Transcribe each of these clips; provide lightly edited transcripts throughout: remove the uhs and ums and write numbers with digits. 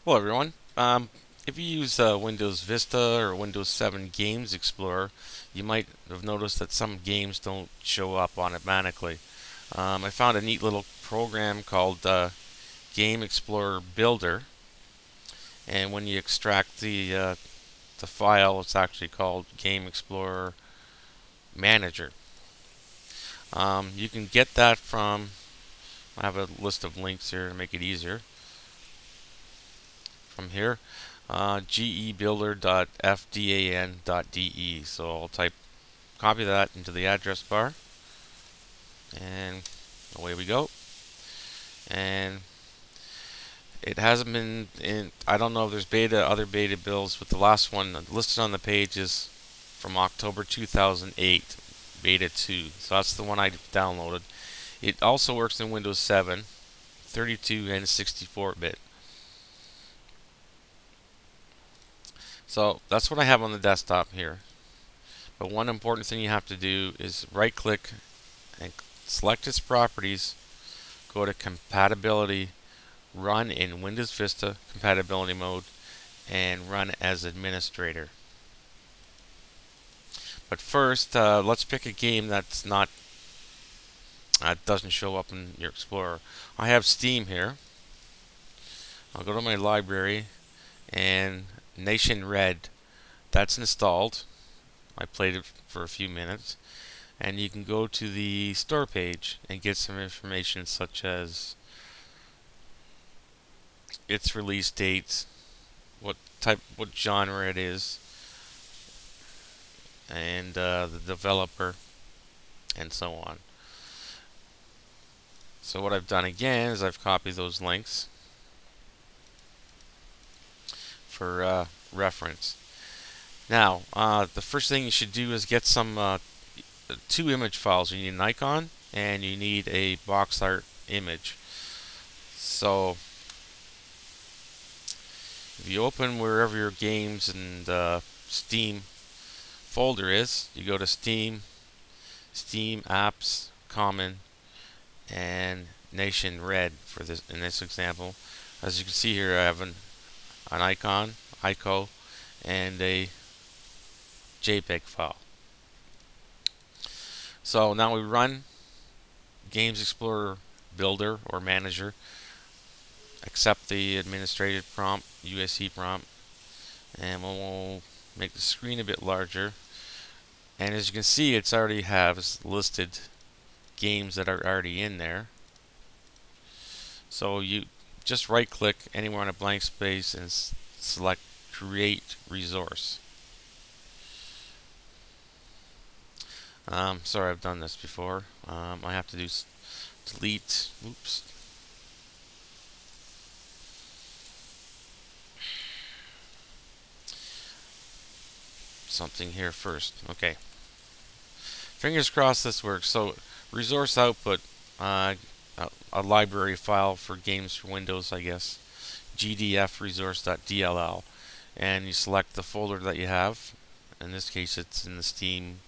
Hello everyone. If you use Windows Vista or Windows 7 Games Explorer, you might have noticed that some games don't show up automatically. I found a neat little program called Game Explorer Builder, and when you extract the file, it's actually called Game Explorer Manager. You can get that from. I have a list of links here to make it easier. From here, gebuilder.fdan.de. So I'll copy that into the address bar, and away we go. And it hasn't been in. I don't know if there's other beta builds, but the last one listed on the page is from October 2008, beta 2. So that's the one I downloaded. It also works in Windows 7, 32 and 64-bit. So that's what I have on the desktop here. But one important thing you have to do is right click and select its properties, go to compatibility, run in Windows Vista compatibility mode, and run as administrator. But first, let's pick a game that's not doesn't show up in your Explorer. I have Steam here. I'll go to my library and Nation Red. That's installed. I played it for a few minutes. And you can go to the store page and get some information such as its release date, what genre it is, and the developer, and so on. So what I've done again is I've copied those links for reference. Now, the first thing you should do is get some two image files. You need an icon and you need a box art image. So if you open wherever your games and Steam folder is, you go to Steam, Steam Apps, Common, and Nation Red for this in this example. As you can see here, I have an icon, ICO, and a JPEG file. So now we run Games Explorer Builder or Manager, accept the administrative prompt, USC prompt, and we'll make the screen a bit larger. And as you can see, it's already has listed games that are already in there. So you just right click anywhere on a blank space and select Create Resource. Sorry, I've done this before. I have to do delete. Oops. Something here first. Okay. Fingers crossed this works. So, resource output, a library file for games for Windows, I guess. GDF resource.dll, and you select the folder that you have. In this case, it's in the Steam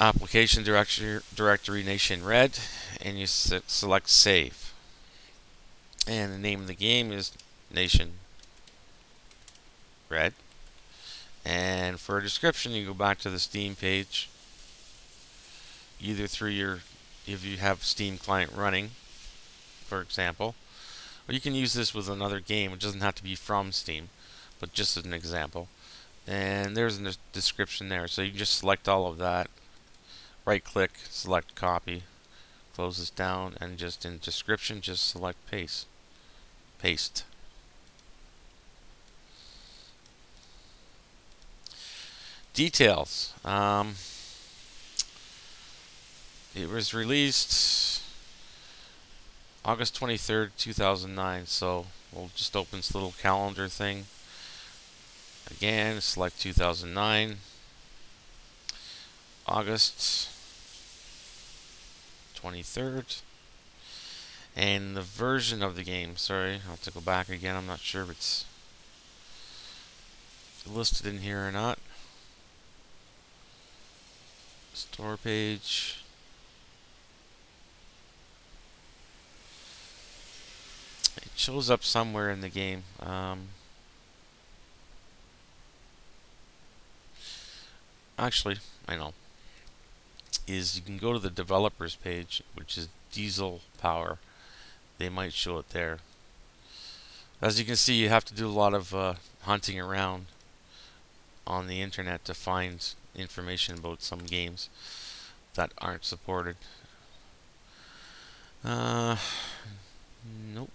application directory Nation Red, and you select Save. And the name of the game is Nation Red. And for a description, you go back to the Steam page, either through if you have Steam client running, for example, or you can use this with another game. It doesn't have to be from Steam, but just as an example. And there's a description there, so you can just select all of that, right click, select copy, close this down, and just in description, just select paste. Details. It was released August 23rd, 2009, so we'll just open this little calendar thing. Again, select 2009, August 23rd, and the version of the game. Sorry, I'll have to go back again. I'm not sure if it's listed in here or not. Store page. shows up somewhere in the game. Actually, I know. Is you can go to the developers page, which is Diesel Power. They might show it there. As you can see, you have to do a lot of hunting around on the internet to find information about some games that aren't supported. Uh, nope.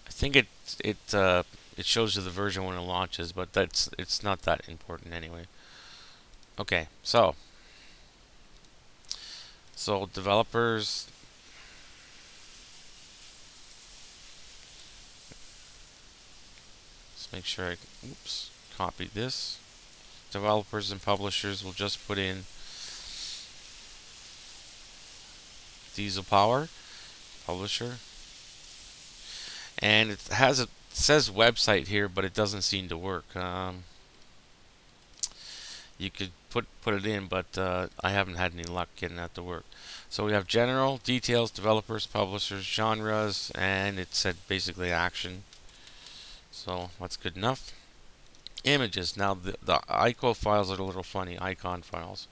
I think it shows you the version when it launches, but it's not that important anyway. Okay, so developers. Let's make sure I oops copy this. Developers and publishers will just put in Diesel Power publisher, and it has it says website here, but it doesn't seem to work. You could put it in, but I haven't had any luck getting that to work. So we have general, details, developers, publishers, genres, and it said basically action. So that's good enough. Images. Now the ICO files are a little funny, icon files.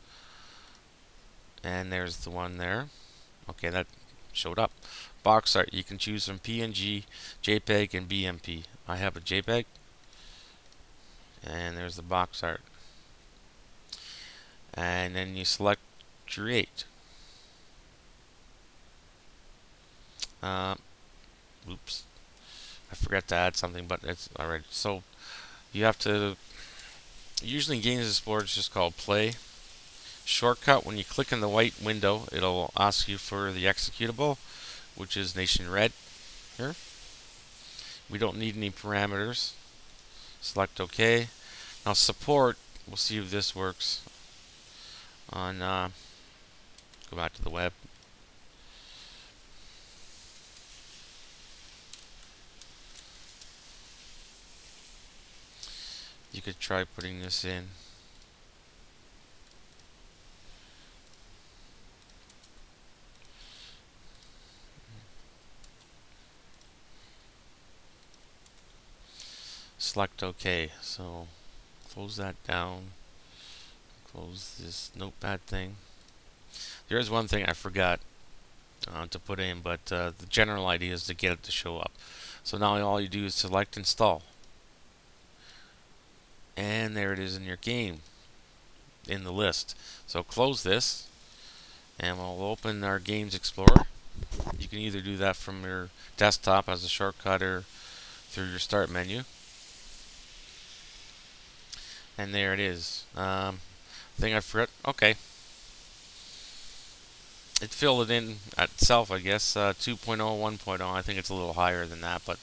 And there's the one there. Okay, that showed up. Box art. You can choose from PNG, JPEG, and BMP. I have a JPEG. And there's the box art. And then you select create. Uh, oops. I forgot to add something, but it's alright. So you have to. Usually in Games Explorer, it's just called play. Shortcut, when you click in the white window, it'll ask you for the executable, which is Nation Red here. We don't need any parameters. Select OK. Now support, we'll see if this works on, go back to the web. You could try putting this in. Select OK. So close that down. Close this notepad thing. There is one thing I forgot to put in, but the general idea is to get it to show up. So now all you do is select install. And there it is in your game in the list. So close this and we'll open our Games Explorer. You can either do that from your desktop as a shortcut or through your start menu. And there it is. Thing I forgot. Okay. It filled it in itself, I guess. 2.0, 1.0. I think it's a little higher than that, but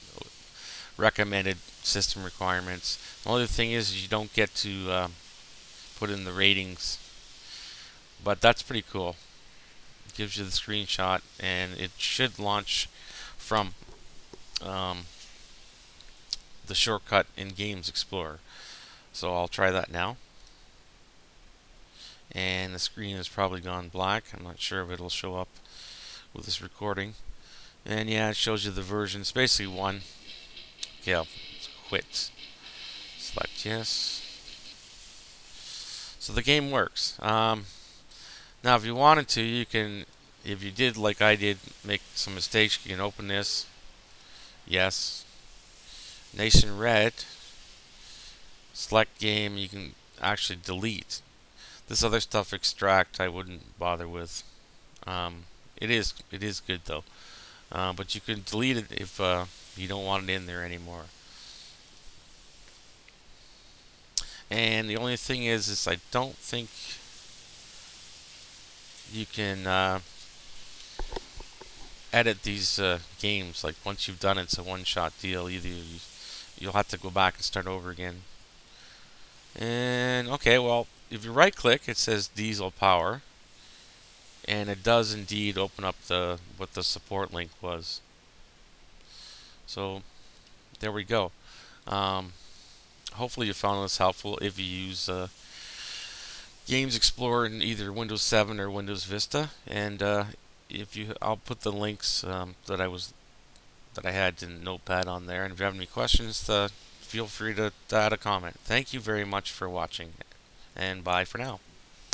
recommended system requirements. The only thing is you don't get to put in the ratings, but that's pretty cool. It gives you the screenshot, and it should launch from um, the shortcut in Games Explorer. So I'll try that now. And the screen has probably gone black. I'm not sure if it'll show up with this recording. And yeah, it shows you the version. It's basically one. Okay, I'll quit. Select yes. So the game works. Now, if you wanted to, you can, if you did like I did, make some mistakes, you can open this. Yes. Nation Red. Select game. You can actually delete. This other stuff, extract, I wouldn't bother with. It is good though. But you can delete it if you don't want it in there anymore. And the only thing is I don't think you can edit these games. Like once you've done it, it's a one-shot deal. Either you'll have to go back and start over again. And okay, well, if you right-click, it says Diesel Power, and it does indeed open up the what the support link was. So there we go. Hopefully you found this helpful if you use Games Explorer in either Windows 7 or Windows Vista, and if you, I'll put the links that I had in Notepad on there. And if you have any questions, feel free to add a comment. Thank you very much for watching, and bye for now.